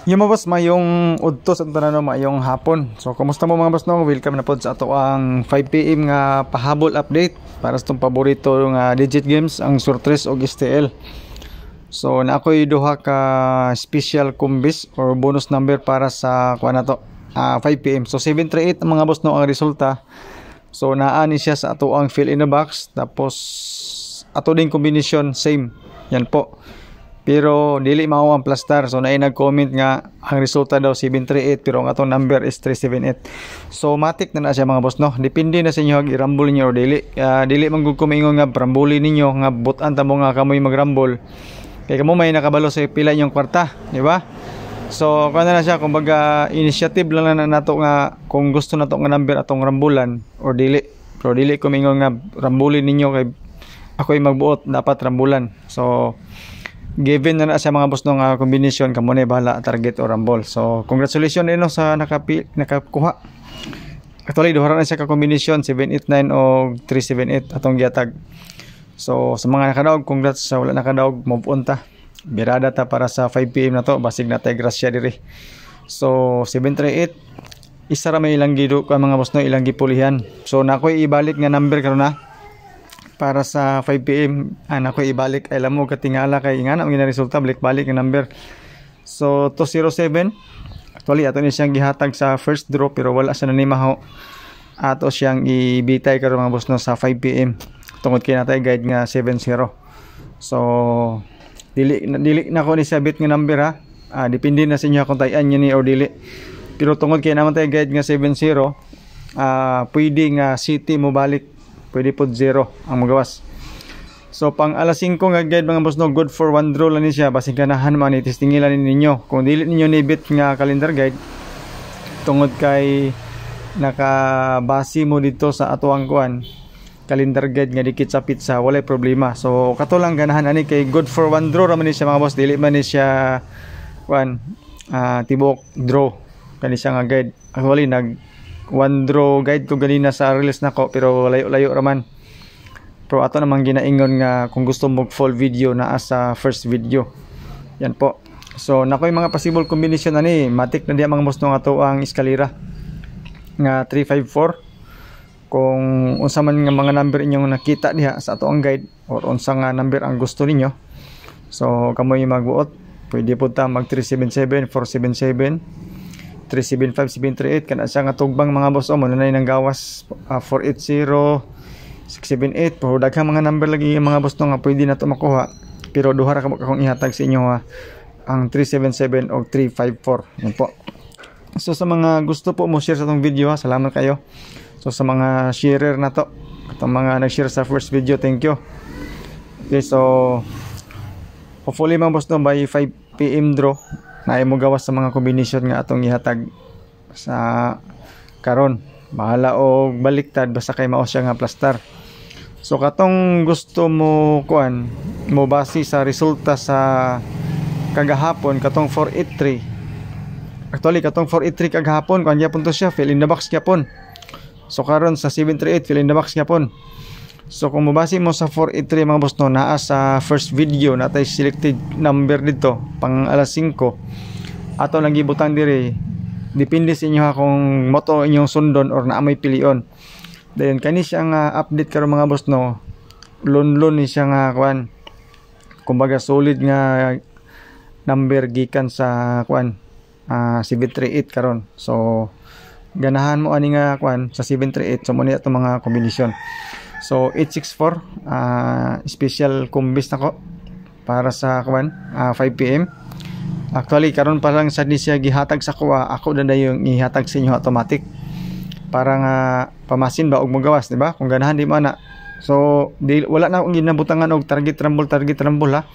Yung mga boss, mayong udtos at tanan mayong hapon. So kumusta mo mga boss no? Welcome na pod sa ato ang 5 PM nga pahabol update para sa tong paborito nga digit games ang Surtres og STL. So na ako'y duha ka special kumbis or bonus number para sa kuha na to 5 PM. So 738 ang mga boss no ang resulta. So naa ni siya sa ato ang fill in the box, tapos ato ding combination same. Yan po. Pero dili mao ang plastar. So naay nag-comment nga ang resulta daw 738 pero ang atong number is 378. So matik na siya mga boss no. Depende na sa inyo i-rumble niyo or dili. Dili man gud ko maingon nga rambuli ninyo nga butan ta mo nga kamoy mag-rumble. Kay kamo may nakabalo sa pila inyong kwarta, di ba? So kana na siya kumbaga initiative lang na nato nga kung gusto nato nga number atong rambulan or dili. Pero dili ko maingon nga rambulin ninyo kay ako'y magbuot dapat rambulan. So given na siya mga boss nung combination kamo na bahala target or rumble. So congratulations no sa nakakuha. Actually duha na siya ka combination 789 o 378 atong giatag. So sa mga nakadaog congrats, sa wala nakadaog move on ta. Birada ta para sa 5 PM na to basig na tay grasya diri. So 738 isa ra may ilang gido ka mga boss no ilang gipulihan. So nakoy ibalik nga number karon na para sa 5 PM ako ibalik ay lamo katingala kay ingana ang resulta balik-balik ang number. So 207 actually ato ni siyang gihatag sa first draw pero wala siya nanimaho. Ato siyang ibitay karon mga boss no sa 5 PM tungod kay natay guide nga 70. So dili na ko ni sabit nga number ha. Depende na sa inyo kung tayan niyo ni or dili. Pero tungod kay naman tay guide nga 70 pwede nga city mo balik. Pwede po 0 ang magawas. So pang alas 5 nga guide mga boss no, good for 1 draw lang ni siya. Basig ganahan man itistingilan ninyo. Kung dili ninyo nibit nga calendar guide tungod kay nakabase mo dito sa atuang kuan calendar guide nga dikit sa pizza, walay problema. So kato lang ganahan ani kay good for 1 draw ra man ni siya mga boss. Dili man ni siya kuan tibok draw kani siya nga guide. Actually nag 1 draw guide ko ganina sa release nako pero layo-layo raman. Pero ato namang ginaingon nga kung gusto mo full video na sa first video. Yan po. So nakoy mga possible combination ani matik na diya mga boss no ato ang eskalera nga 354. Kung unsa man nga mga number inyong nakita diha sa ato ang guide or unsa nga number ang gusto ninyo. So kamoy magbuot. Pwede po ta mag 377, 477 375, 738 kana siya nga tugbang mga boss o mo na nang gawas 480 678 pero daghang mga number lagi mga boss no nga pwede na to makuha pero duha ra ka akong ihatag sa inyo ang 377 o 354 yan po. So sa mga gusto po mo share sa tong video salamat kayo. So sa mga sharer na to atong mga nag-share sa first video, thank you. Okay, so hopefully mga boss no by 5 PM draw na mo gawas sa mga combination nga atong ihatag sa karon. Bahala og baliktad basta kay mao siya nga plastar. So katong gusto mo kuan mo base sa resulta sa kagahapon katong 483. Actually katong 483 kagahapon kuan gyapon to siya fill in the box gyapon. So karon sa 738 fill in the box gyapon. So kung mabase mo sa 483 mga boss no naa sa first video natay selected number dito pang alas 5 ato lang gibutang diri depende sa inyo kung moto inyong sundon or naa may pilion. Dayon kani siya nga update karon mga boss no lon ni siya nga kuan kumbaga solid nga number gikan sa kuan 738 karon. So ganahan mo ani nga kuan sa 738 so mo ni ato mga kombinasyon. So 864 special kumbis nako para sa kuan 5 PM. Actually karon pa lang sad ni siya gihatag sa kuha ako na yung ihatag sa inyo automatic para nga pamasin ba og magawas di ba kung ganahan di mo na. So wala na akong ginabutangan og target rumble ha.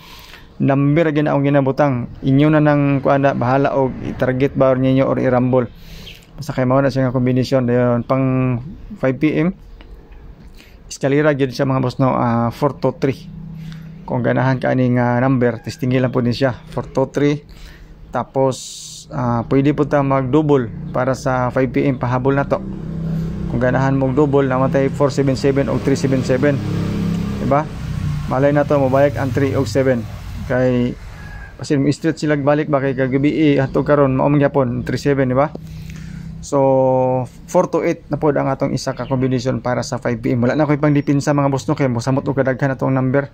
Number gyud na akong ginabutang inyo na nang kuan bahala og i-target ba or ninyo or i-rumble. Basta kay mao na siya nga combination dayon pang 5 PM. Eskalera gyud siya mga boss no 423. Kung ganahan ka aning number testingin lang po din siya 423. Tapos pwede po ta mag double para sa 5 PM pahabol na to. Kung ganahan mo double namatay 477 o 377 diba malay na to mabayag ang 3 o 7 kay Kasi mo straight sila balik ba kay kagabi ato karon mao man gyapon 37 di ba? So 4 to 8 na pod ang atong isa ka combination para sa 5 PM. Wala na koy pang dipinsa mga boss no kay mosamot og kadaghan atong number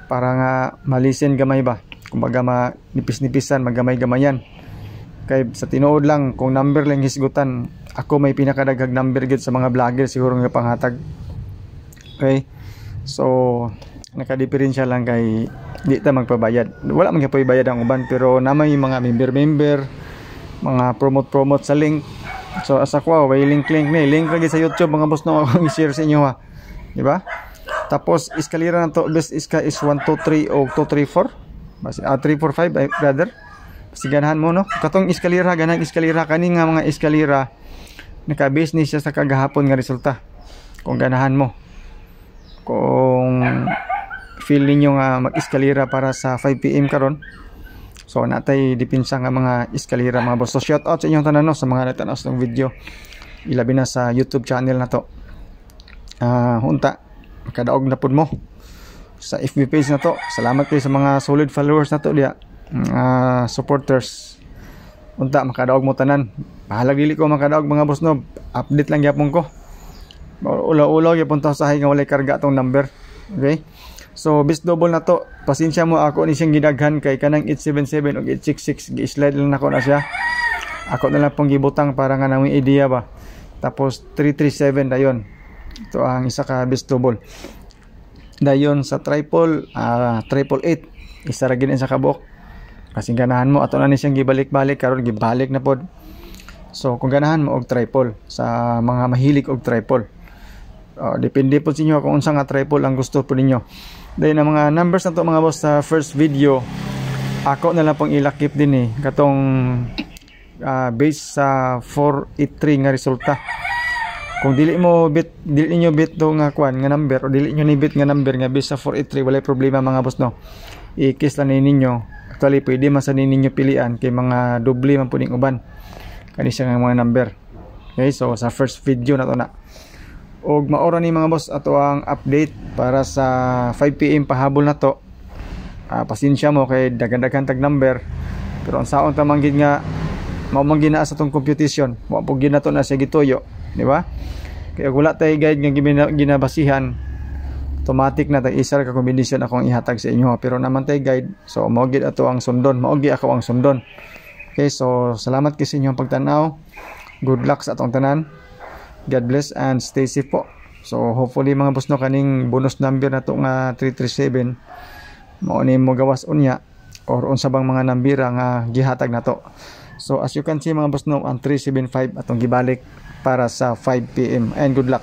para nga malisen gamay ba. Kumbaga manipis-nipisan, magamay-gamayan. Kay sa tinuod lang kung number lang hisgutan, ako may pinakadaghang number gid sa mga vlogger siguro nga panghatag. Okay? So nakadiferensya lang kay di ta magpabayad. Wala man gyapon bayad ang uban pero namay mga member, mga promote sa link. So asa ko way link ni link lagi sa YouTube mga boss no akong i-share sa inyo ha. Di ba? Tapos eskalera na to best iska is 1 2 3 o 2 3 4. Basi 3 4 5 brother. Basi ganahan mo no. Katong eskalera ganang eskalera kani nga mga eskalera naka-business siya sa kagahapon nga resulta. Kung ganahan mo. Kung feel ninyo nga mag-eskalera para sa 5 PM karon. So natay dipinsa nga mga eskalera mga boss. So shout out sa inyong tanan no, sa mga nagtanaw ng video. Ilabi na sa YouTube channel na to. Hunta makadaog na pud mo sa FB page na to. Salamat kayo sa mga solid followers na to diya. Supporters. Hunta makadaog mo tanan. Bahala dili ko makadaog mga boss no. Update lang gyapon ko. Ulaw-ulaw gyapon ta sa hay nga walay karga tong number. Okay? So best double na to. Pasensya mo ako ni siyang gidaghan kay kanang 877 ug 866 gi-slide lang nako na siya. Ako na lang pong gibutang para nga naming idea ba. Tapos 337 dayon. Ito ang isa ka best double. Dayon sa triple 888 isa ra gid sa kabok. Kasi ganahan mo ato na ni siyang gibalik-balik karon gibalik na pod. So kung ganahan mo og triple sa mga mahilig og triple. Depende po sa inyo kung unsa nga triple ang gusto po ninyo. Dahil ang mga numbers na to mga boss sa first video ako na lang pong ilakip din katong base sa 483 nga resulta. Kung dili niyo bit do nga kwan nga number o dili niyo ni bit nga number nga base sa 483 wala problema mga boss no. I-kiss lang ninyo. Actually pwede man sa ninyo pilian kay mga doble man puding uban. Kani siya nga mga number. Okay, so sa first video na to na. Og maora ni mga boss ato ang update para sa 5 PM pahabol na to. Pasensya mo kay daghan-daghan tag number. Pero ang saon ta manggid nga mao man gina sa tong computation. Wa po ginato na siya gituyo, di ba? Kaya wala tay guide nga ginabasihan. Automatic na tag isa ka combination akong ihatag sa inyo. Pero naman tay guide, so mao gid ato ang sundon, mao gid ako ang sundon. Okay, so salamat kay sa inyong pagtanaw. Good luck sa atong tanan. God bless and stay safe po. So hopefully mga boss no kaning bonus number na to nga 337 mao ni mo gawas unya or unsa bang mga nambira nga gihatag na to. So as you can see mga boss no ang 375 atong gibalik para sa 5 PM and good luck.